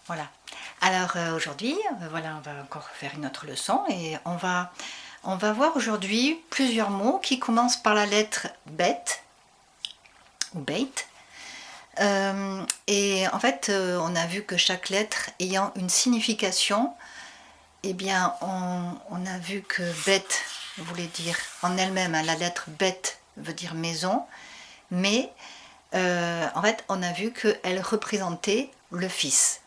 Voilà. Alors aujourd'hui, voilà, on va encore faire une autre leçon et on va voir aujourd'hui plusieurs mots qui commencent par la lettre bête ou bait. Et en fait, on a vu que chaque lettre ayant une signification, eh bien, on a vu que bête voulait dire en elle-même, hein, la lettre bête veut dire maison, mais en fait, on a vu qu'elle représentait le Fils.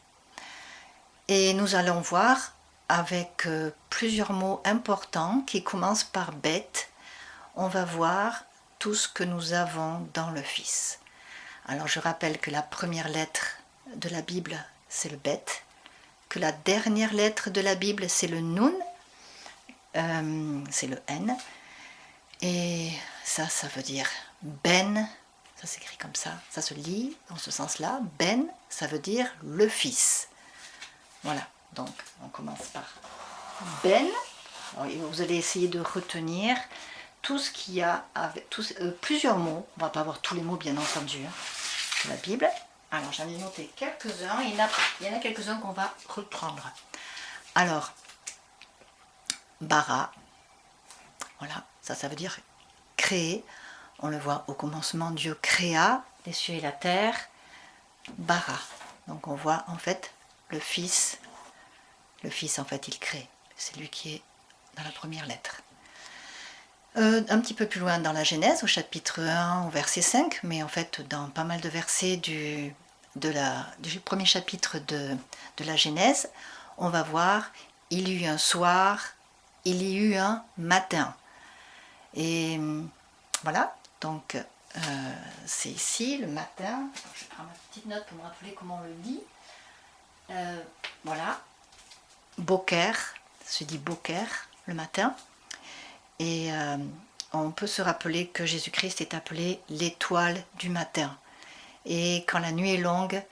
Et nous allons voir avec plusieurs mots importants qui commencent par bête, on va voir tout ce que nous avons dans le Fils. Alors je rappelle que la première lettre de la Bible, c'est le bête, que la dernière lettre de la Bible, c'est le nun, c'est le N, et ça veut dire ben, ça s'écrit comme ça se lit dans ce sens-là, ben, ça veut dire le Fils. Voilà, donc on commence par ben. Alors, vous allez essayer de retenir tout ce qu'il y a avec plusieurs mots. On ne va pas avoir tous les mots bien entendu hein, de la Bible. Alors j'en ai noté quelques-uns. Il y en a quelques-uns qu'on va reprendre. Alors, bara, voilà, ça veut dire créer. On le voit au commencement, Dieu créa les cieux et la terre. Bara. Donc on voit en fait le Fils en fait il crée, c'est lui qui est dans la première lettre. Un petit peu plus loin dans la Genèse, au chapitre 1, au verset 5, mais en fait dans pas mal de versets du premier chapitre de la Genèse, on va voir, il y eut un soir, il y eut un matin. Et voilà, donc c'est ici le matin, je prends ma petite note pour me rappeler comment on le dit. Voilà, Boker, ça se dit Boker, le matin. Et on peut se rappeler que Jésus-Christ est appelé l'étoile du matin. Et quand la nuit est longue,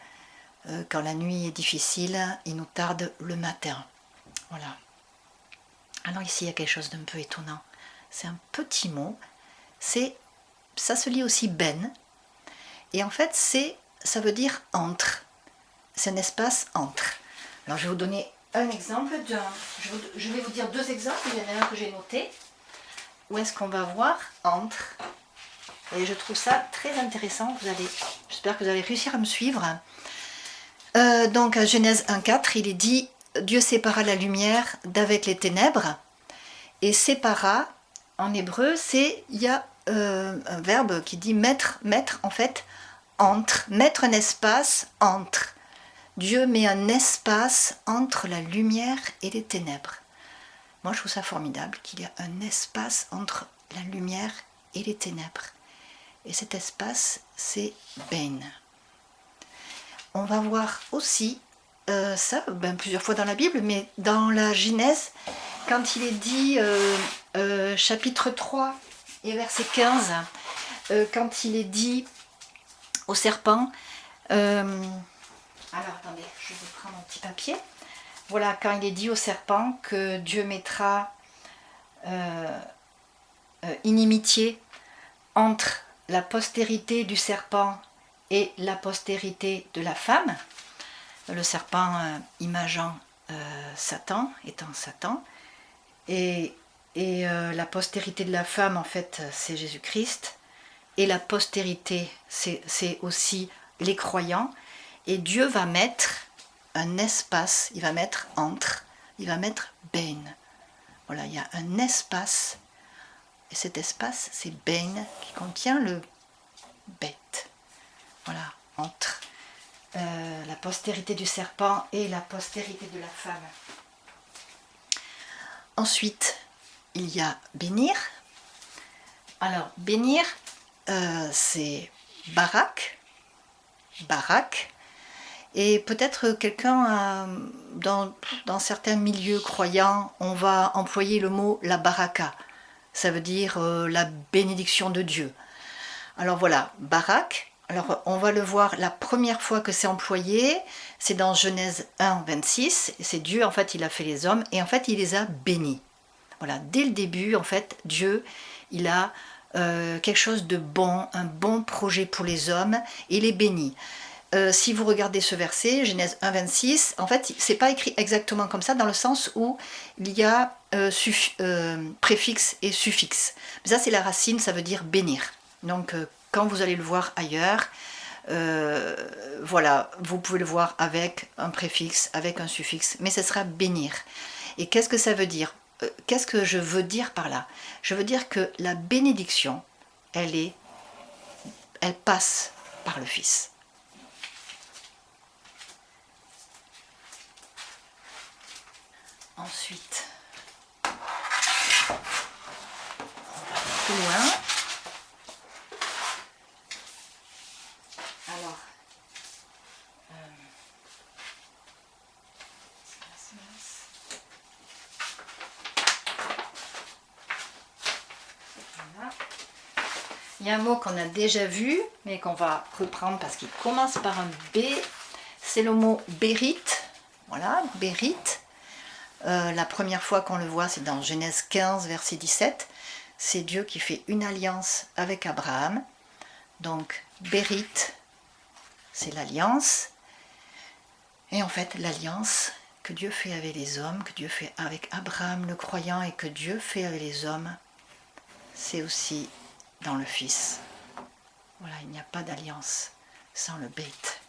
quand la nuit est difficile, il nous tarde le matin. Voilà. Alors ici, il y a quelque chose d'un peu étonnant. C'est un petit mot. Ça se lit aussi ben. Et en fait, ça veut dire entre. C'est un espace entre. Alors je vais vous donner un exemple. Je vais vous dire deux exemples. Il y en a un que j'ai noté. Où est-ce qu'on va voir entre. Et je trouve ça très intéressant. J'espère que vous allez réussir à me suivre. Donc à Genèse 1,4, il est dit « Dieu sépara la lumière d'avec les ténèbres ». Et sépara, en hébreu, il y a un verbe qui dit mettre en fait, entre, mettre un espace entre. Dieu met un espace entre la lumière et les ténèbres. Moi, je trouve ça formidable qu'il y a un espace entre la lumière et les ténèbres. Et cet espace, c'est Ben. On va voir aussi ça plusieurs fois dans la Bible, mais dans la Genèse, quand il est dit, chapitre 3 et verset 15, quand il est dit au serpent, alors attendez, je vais prendre mon petit papier. Voilà, quand il est dit au serpent que Dieu mettra inimitié entre la postérité du serpent et la postérité de la femme, le serpent imageant Satan, étant Satan, et la postérité de la femme, en fait, c'est Jésus-Christ, et la postérité, c'est aussi les croyants, et Dieu va mettre un espace, il va mettre entre, il va mettre ben. Voilà, il y a un espace, et cet espace, c'est ben, qui contient le bête. Voilà, entre la postérité du serpent et la postérité de la femme. Ensuite, il y a bénir. Alors, bénir, c'est barak, et peut-être quelqu'un, dans certains milieux croyants, on va employer le mot la baraka. Ça veut dire la bénédiction de Dieu. Alors voilà, barak. Alors on va le voir la première fois que c'est employé, c'est dans Genèse 1, 26. C'est Dieu, en fait, il a fait les hommes et en fait, il les a bénis. Voilà, dès le début, en fait, Dieu, il a quelque chose de bon, un bon projet pour les hommes et les bénit. si vous regardez ce verset, Genèse 1, 26, en fait, c'est pas écrit exactement comme ça, dans le sens où il y a préfixe et suffixe. Mais ça, c'est la racine, ça veut dire bénir. Donc, quand vous allez le voir ailleurs, voilà, vous pouvez le voir avec un préfixe, avec un suffixe, mais ce sera bénir. Et qu'est-ce que ça veut dire? Qu'est-ce que je veux dire par là? Je veux dire que la bénédiction, elle passe par le Fils. Ensuite, on va plus loin. Alors, voilà. Il y a un mot qu'on a déjà vu, mais qu'on va reprendre parce qu'il commence par un B. C'est le mot bérite. Voilà, bérite. La première fois qu'on le voit, c'est dans Genèse 15, verset 17. C'est Dieu qui fait une alliance avec Abraham. Donc, bérite, c'est l'alliance. Et en fait, l'alliance que Dieu fait avec les hommes, que Dieu fait avec Abraham le croyant et que Dieu fait avec les hommes, c'est aussi dans le Fils. Voilà, il n'y a pas d'alliance sans le bête.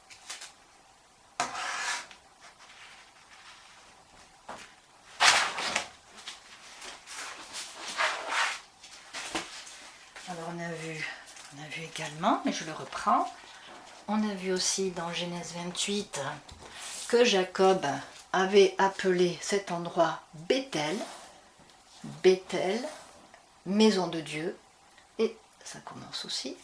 Alors on a vu également, mais je le reprends, on a vu aussi dans Genèse 28 que Jacob avait appelé cet endroit Béthel, Béthel, maison de Dieu, et ça commence aussi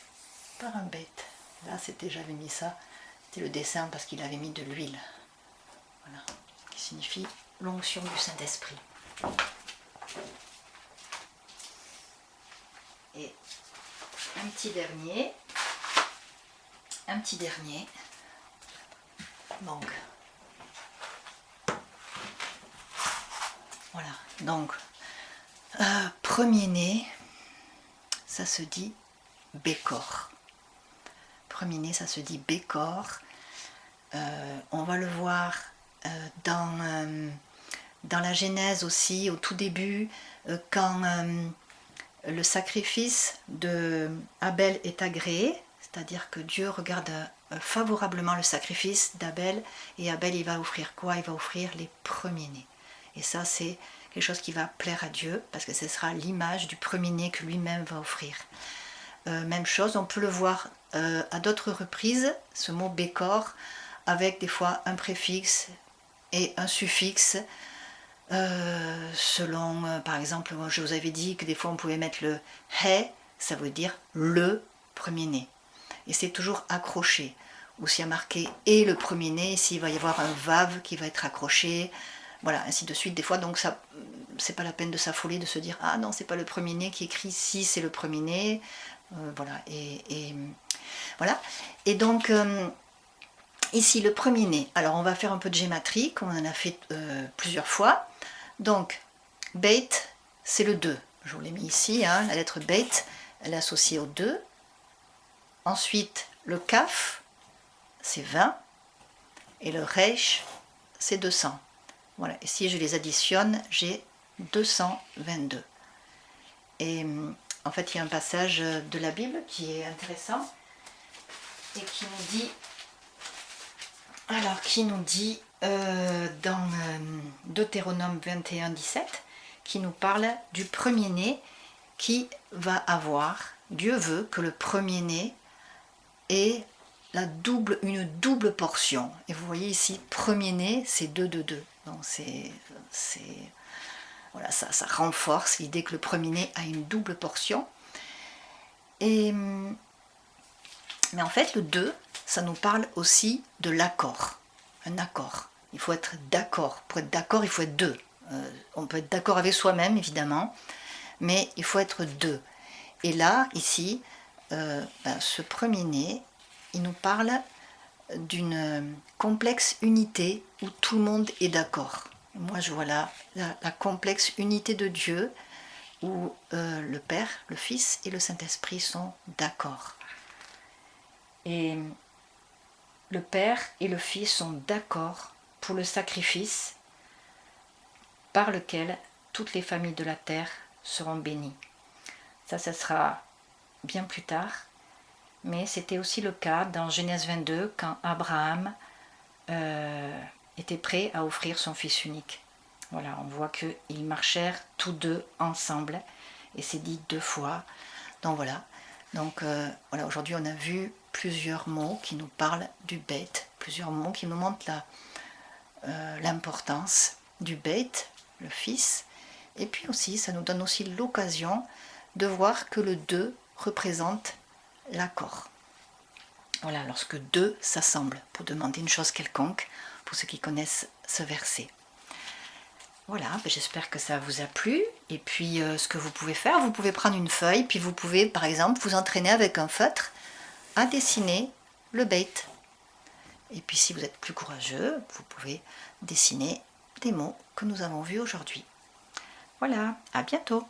par un bête. Là j'avais mis ça, c'était le dessin parce qu'il avait mis de l'huile, voilà, qui signifie l'onction du Saint-Esprit. Et un petit dernier, donc voilà, donc premier-né, ça se dit Bécor. Premier-né, ça se dit Bécor. On va le voir dans la Genèse aussi, au tout début, quand le sacrifice de Abel est agréé, c'est-à-dire que Dieu regarde favorablement le sacrifice d'Abel, et Abel il va offrir quoi? Il va offrir les premiers-nés. Et ça c'est quelque chose qui va plaire à Dieu, parce que ce sera l'image du premier-né que lui-même va offrir. Même chose, on peut le voir à d'autres reprises, ce mot Bécor, avec des fois un préfixe et un suffixe, selon, par exemple, je vous avais dit que des fois on pouvait mettre le he, ça veut dire le premier-né. Et c'est toujours accroché. Ou s'il y a marqué et le premier-né, s'il va y avoir un vav qui va être accroché, voilà, ainsi de suite. Des fois, donc, ça, c'est pas la peine de s'affoler, de se dire ah non, c'est pas le premier-né qui écrit, si c'est le premier-né. Voilà, et voilà. Et donc, ici, le premier-né. Alors, on va faire un peu de gématrie, comme on en a fait plusieurs fois. Donc, Beit, c'est le 2. Je vous l'ai mis ici, hein, la lettre Beit, elle est associée au 2. Ensuite, le Kaf, c'est 20. Et le Resh, c'est 200. Voilà, et si je les additionne, j'ai 222. Et en fait, il y a un passage de la Bible qui est intéressant et qui nous dit dans Deutéronome 21, 17, qui nous parle du premier-né qui va avoir, Dieu veut que le premier-né ait une double portion. Et vous voyez ici, premier-né, c'est 2, 2, 2. Donc voilà, ça renforce l'idée que le premier-né a une double portion. Mais en fait, le 2, ça nous parle aussi de l'accord. Un accord. Il faut être d'accord. Pour être d'accord, il faut être deux. On peut être d'accord avec soi-même, évidemment, mais il faut être deux. Et là, ici, ce premier-né, il nous parle d'une complexe unité où tout le monde est d'accord. Moi, je vois là la complexe unité de Dieu où le Père, le Fils et le Saint-Esprit sont d'accord. Et le Père et le Fils sont d'accord pour le sacrifice par lequel toutes les familles de la terre seront bénies. Ça sera bien plus tard, mais c'était aussi le cas dans Genèse 22 quand Abraham était prêt à offrir son fils unique. Voilà, on voit qu'ils marchèrent tous deux ensemble, et c'est dit 2 fois. Donc voilà, voilà, aujourd'hui on a vu plusieurs mots qui nous parlent du bête, plusieurs mots qui nous montrent l'importance du bête, le fils, et puis aussi ça nous donne aussi l'occasion de voir que le 2 représente l'accord. Voilà, lorsque 2 s'assemblent pour demander une chose quelconque, pour ceux qui connaissent ce verset. Voilà, j'espère que ça vous a plu. Et puis ce que vous pouvez faire, vous pouvez prendre une feuille, puis vous pouvez par exemple vous entraîner avec un feutre à dessiner le bête. Et puis si vous êtes plus courageux, vous pouvez dessiner des mots que nous avons vus aujourd'hui. Voilà, à bientôt.